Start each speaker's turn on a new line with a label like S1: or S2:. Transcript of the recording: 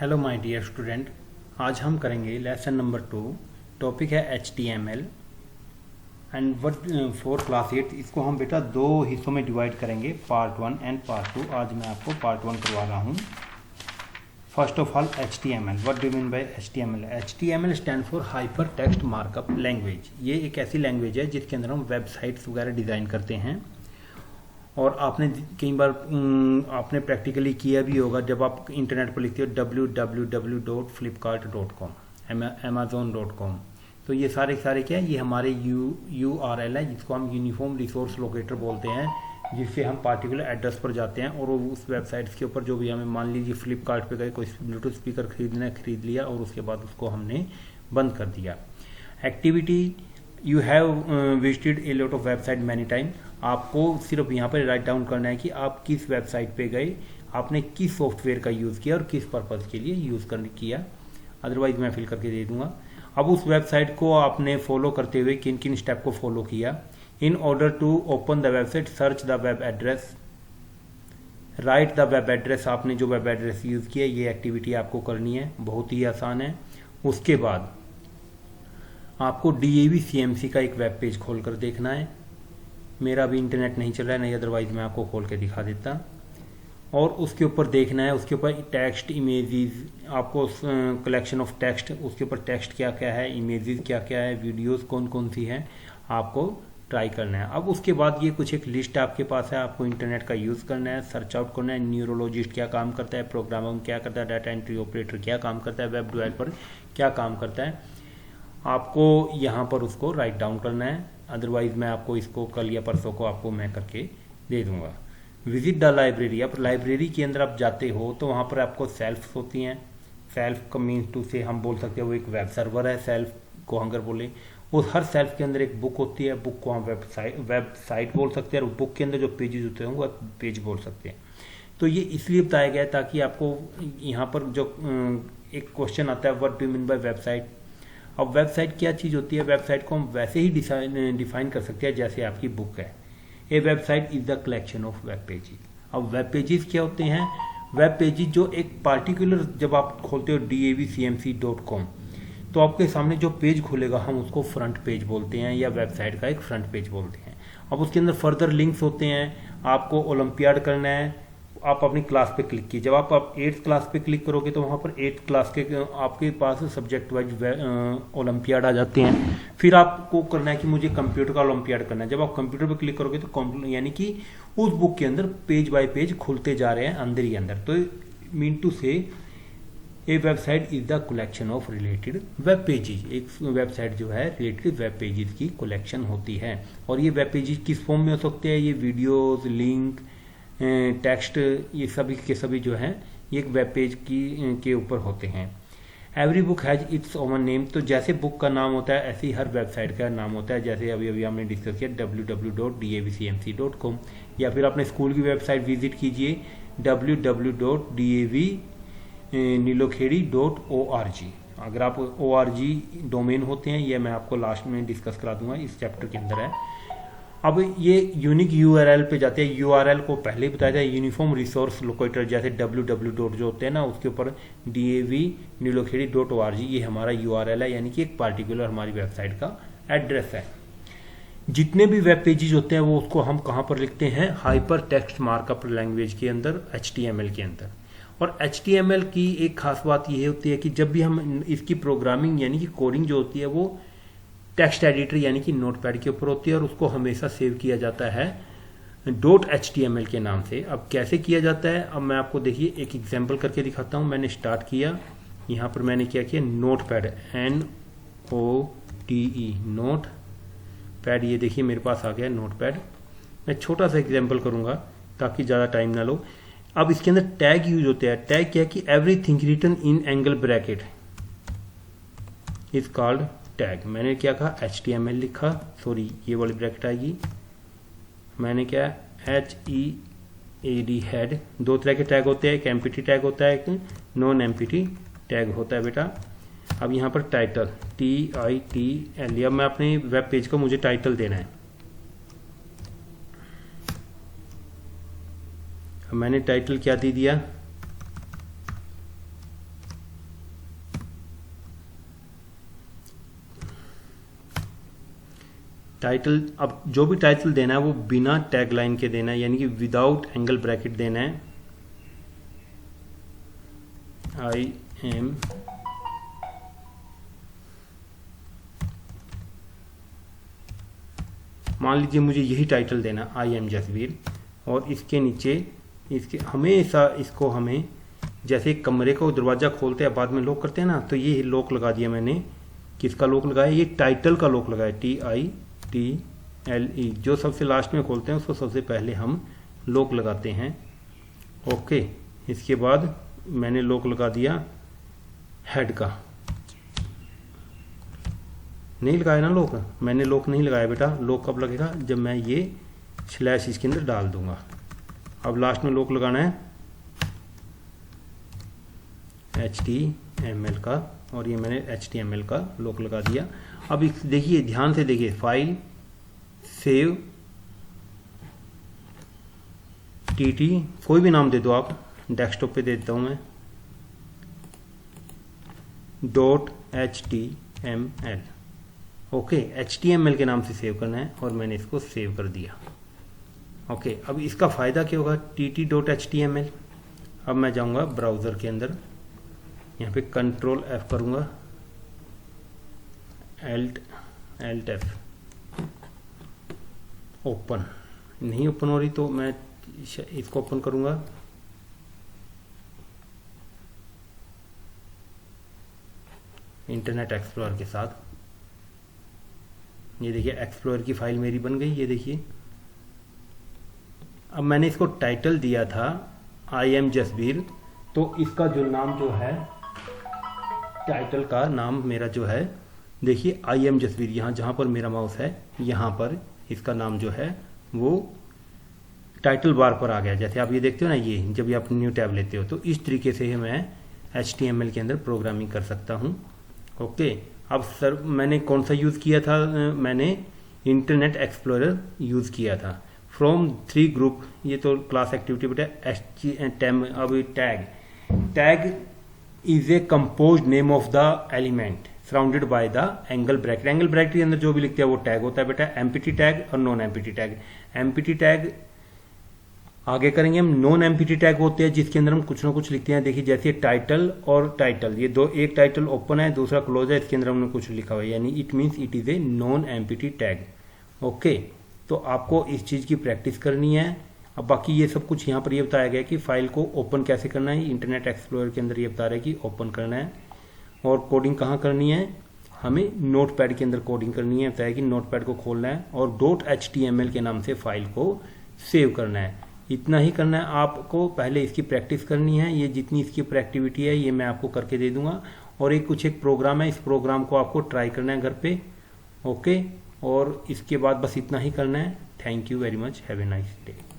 S1: Hello my dear student, आज हम करेंगे लेसन नंबर 2। टॉपिक है HTML and what for class 8। इसको हम बेटा दो हिस्सों में डिवाइड करेंगे, पार्ट 1 एंड पार्ट 2। आज मैं आपको पार्ट 1 करवा रहा हूँ। First of all HTML, what do mean by HTML? HTML stand for hyper text markup language. ये एक ऐसी लैंग्वेज है जिसके अंदर हम वेबसाइट्स वगैरह डिज़ाइन करते हैं। और आपने कई बार आपने प्रैक्टिकली किया भी होगा, जब आप इंटरनेट पर लिखते हो www.flipkart.com, amazon.com, तो ये सारे क्या है, ये हमारे URL है जिसको हम यूनिफॉर्म रिसोर्स लोकेटर बोलते हैं, जिससे हम पार्टिकुलर एड्रेस पर जाते हैं और उस वेबसाइट्स के ऊपर जो भी हमें, मान लीजिए फ्लिपकार्ट पे गए, कोई ब्लूटूथ स्पीकर खरीदना है, खरीद लिया और उसके बाद उसको हमने बंद कर दिया। Activity, you have visited a lot of website many time. आपको सिर्फ यहाँ पर राइट डाउन करना है कि आप किस वेबसाइट पे गए, आपने किस सॉफ्टवेयर का यूज़ किया और किस पर्पज़ के लिए यूज़ किया। अदरवाइज मैं फिल करके दे दूंगा। अब उस वेबसाइट को आपने फॉलो करते हुए किन किन स्टेप को फॉलो किया। In order to open the website, search the web address, write the web address. आपने जो वेब एड्रेस यूज़ किया, ये एक्टिविटी आपको करनी है, बहुत ही आसान है। उसके बाद आपको DAV CMC का एक वेब पेज खोल कर देखना है। मेरा भी इंटरनेट नहीं चल रहा है, नहीं अदरवाइज मैं आपको खोल के दिखा देता। और उसके ऊपर देखना है, उसके ऊपर टेक्स्ट, इमेजेस, आपको कलेक्शन ऑफ टेक्स्ट, उसके ऊपर टेक्स्ट क्या क्या है, इमेजेस क्या क्या है, वीडियोस कौन कौन सी हैं, आपको ट्राई करना है। अब उसके बाद ये कुछ एक लिस्ट आपके पास है, आपको इंटरनेट का यूज़ करना है, सर्च आउट करना है। न्यूरोलॉजिस्ट क्या काम करता है, प्रोग्रामर क्या करता है, डाटा एंट्री ऑपरेटर क्या काम करता है, वेब डेवलपर क्या काम करता है, आपको यहाँ पर उसको राइट डाउन करना है। अदरवाइज मैं आपको इसको कल या परसों को आपको मैं करके दे दूंगा। विजिट द लाइब्रेरी, अब लाइब्रेरी के अंदर आप जाते हो तो वहाँ पर आपको सेल्फ होती हैं। सेल्फ का मीन्स टू से हम बोल सकते हैं वो एक वेब सर्वर है। सेल्फ को अगर बोले, उस हर सेल्फ के अंदर एक बुक होती है, बुक को हम वेबसाइट बोल सकते हैं, और बुक के अंदर जो पेजेस होते हैं वो पेज बोल सकते हैं। तो ये इसलिए बताया गया है ताकि आपको यहाँ पर जो एक क्वेश्चन आता है, what do mean by website. अब वेबसाइट क्या चीज़ होती है? वेबसाइट को हम वैसे ही डिफाइन कर सकते हैं जैसे आपकी बुक है। A website is the collection of web pages. अब वेब पेजेस क्या होते हैं? वेब पेजेस जो एक पार्टिकुलर, जब आप खोलते हो davcmc.com, तो आपके सामने जो पेज खुलेगा हम उसको फ्रंट पेज बोलते हैं, या वेबसाइट का एक फ्रंट पेज बोलते हैं। अब उसके अंदर फर्दर लिंक्स होते हैं। आपको ओलंपियाड करना है, आप अपनी क्लास पे क्लिक कीजिए। जब आप 8th क्लास पे क्लिक करोगे तो वहाँ पर 8th क्लास के आपके पास सब्जेक्ट वाइज ओलंपियाड आ जाते हैं। फिर आपको करना है कि मुझे कंप्यूटर का ओलंपियाड करना है। जब आप कंप्यूटर पे क्लिक करोगे तो यानी कि उस बुक के अंदर पेज बाय पेज खुलते जा रहे हैं अंदर ही अंदर। तो mean to say a website is the collection of related web pages. एक वेबसाइट जो है रिलेटेड वेब पेजेस की कलेक्शन होती है। और ये वेब पेजेस किस फॉर्म में हो सकते हैं? ये वीडियोज, लिंक, टेक्स्ट, ये सभी के सभी जो है ये एक वेब पेज के ऊपर होते हैं। Every book has its own name. तो जैसे बुक का नाम होता है ऐसे ही हर वेबसाइट का नाम होता है। जैसे अभी हमने डिस्कस किया www.davcmc.com, या फिर अपने स्कूल की वेबसाइट विजिट कीजिए www.davnilokheri.org। अगर आप ORG डोमेन होते हैं, ये मैं आपको लास्ट में डिस्कस करा दूंगा, इस चैप्टर के अंदर है। अब ये यूनिक URL पे जाते हैं। URL को पहले ही बताया था, यूनिफॉर्म रिसोर्स लोकेटर, जैसे www जो होते हैं ना, उसके ऊपर davnilokheri.org, ये हमारा URL है, यानी कि एक पार्टिकुलर हमारी वेबसाइट का एड्रेस है। जितने भी वेब पेजेस होते हैं वो उसको हम कहाँ पर लिखते हैं? हाइपर टेक्स्ट मार्कअप लैंग्वेज के अंदर, HTML के अंदर। और HTML की एक खास बात ये होती है कि जब भी हम इसकी प्रोग्रामिंग यानी कि कोडिंग जो होती है वो टेक्स्ट एडिटर यानी कि नोटपैड के ऊपर होती है, और उसको हमेशा सेव किया जाता है .html के नाम से। अब कैसे किया जाता है, अब मैं आपको देखिए एक एग्जांपल करके दिखाता हूँ। मैंने स्टार्ट किया, यहाँ पर मैंने क्या किया, नोटपैड, NOTE, नोटपैड, ये देखिए मेरे पास आ गया नोटपैड। मैं छोटा सा एग्जाम्पल करूँगा ताकि ज़्यादा टाइम ना लो। अब इसके अंदर टैग यूज होते हैं। टैग क्या है कि everything written in angle bracket is called tag. मैंने क्या कहा? HTML लिखा, सॉरी ये वाली ब्रैकेट आएगी। मैंने क्या, HEAD, हेड। दो तरह के टैग होते हैं, एक एम्प्टी टैग होता है, एक नॉन एम्प्टी टैग होता है बेटा। अब यहाँ पर टाइटल, TITL, अब मैं अपने वेब पेज को मुझे टाइटल देना है। अब मैंने टाइटल क्या दे दिया, टाइटल, अब जो भी टाइटल देना है वो बिना टैग लाइन के देना है, यानी कि विदाउट एंगल ब्रैकेट देना है। आई एम मान लीजिए मुझे यही टाइटल देना, आई एम जसवीर, और इसके नीचे इसके हमेशा इसको हमें जैसे एक कमरे को दरवाजा खोलते हैं बाद में लॉक करते हैं ना, तो ये लॉक लगा दिया मैंने। किसका लॉक लगाया? ये टाइटल का लॉक लगाया, TITLE। जो सबसे लास्ट में खोलते हैं उसको सबसे पहले हम लॉक लगाते हैं। ओके, इसके बाद मैंने लॉक लगा दिया हेड का। नहीं लगाया ना लॉक, मैंने लॉक नहीं लगाया बेटा। लॉक कब लगेगा? जब मैं ये स्लैश इसके अंदर डाल दूंगा। अब लास्ट में लॉक लगाना है HTML का, और ये मैंने HTML का लॉक लगा दिया। अब इस देखिए, ध्यान से देखिए, फाइल सेव TT, कोई भी नाम दे दो आप, डेस्कटॉप पे दे देता हूं मैं, .html। ओके, HTML के नाम से सेव करना है और मैंने इसको सेव कर दिया। ओके, अब इसका फायदा क्या होगा? TT.html। अब मैं जाऊंगा ब्राउजर के अंदर, यहाँ पे कंट्रोल F करूंगा, Alt F, ओपन। नहीं ओपन हो रही तो मैं इसको ओपन करूंगा, इंटरनेट एक्सप्लोरर के साथ। ये देखिए एक्सप्लोरर की फाइल मेरी बन गई, ये देखिए। अब मैंने इसको टाइटल दिया था आई एम जसवीर, तो इसका जो नाम जो है, टाइटल का नाम मेरा जो है, देखिए आई एम जसवीर, यहाँ जहाँ पर मेरा माउस है यहाँ पर इसका नाम जो है वो टाइटल बार पर आ गया। जैसे आप ये देखते हो ना, ये जब ये आप न्यू टैब लेते हो, तो इस तरीके से मैं HTML के अंदर प्रोग्रामिंग कर सकता हूँ। ओके, अब सर मैंने कौन सा यूज़ किया था? मैंने इंटरनेट एक्सप्लोरर यूज़ किया था। फ्रॉम 3 ग्रुप, ये तो क्लास एक्टिविटी बेटा। अब tag is a composed name of the element surrounded by the angle bracket. Angle bracket के अंदर जो भी लिखते हैं वो टैग होता है बेटा। एमपीटी टैग और non empty tag. Empty tag आगे करेंगे हम। नॉन एमपीटी टैग होते हैं जिसके अंदर हम कुछ ना कुछ लिखते हैं। देखिए जैसे टाइटल और टाइटल, ये दो, एक टाइटल ओपन है दूसरा क्लोज है, इसके अंदर हमने कुछ लिखा हुआ है, यानी it means it is a non empty tag. Okay, तो आपको इस चीज की प्रैक्टिस करनी है। अब बाकी ये सब कुछ यहाँ पर ये बताया गया कि फाइल को ओपन कैसे करना है। इंटरनेट एक्सप्लोरर के अंदर ये बता रहा है कि ओपन करना है, और कोडिंग कहाँ करनी है, हमें नोटपैड के अंदर कोडिंग करनी है। बताया कि नोटपैड को खोलना है और .html के नाम से फाइल को सेव करना है। इतना ही करना है आपको, पहले इसकी प्रैक्टिस करनी है। ये जितनी इसकी एक्टिविटी है ये मैं आपको करके दे दूंगा, और एक प्रोग्राम है, इस प्रोग्राम को आपको ट्राई करना है घर पे। ओके, और इसके बाद बस इतना ही करना है। Thank you very much, have a nice day.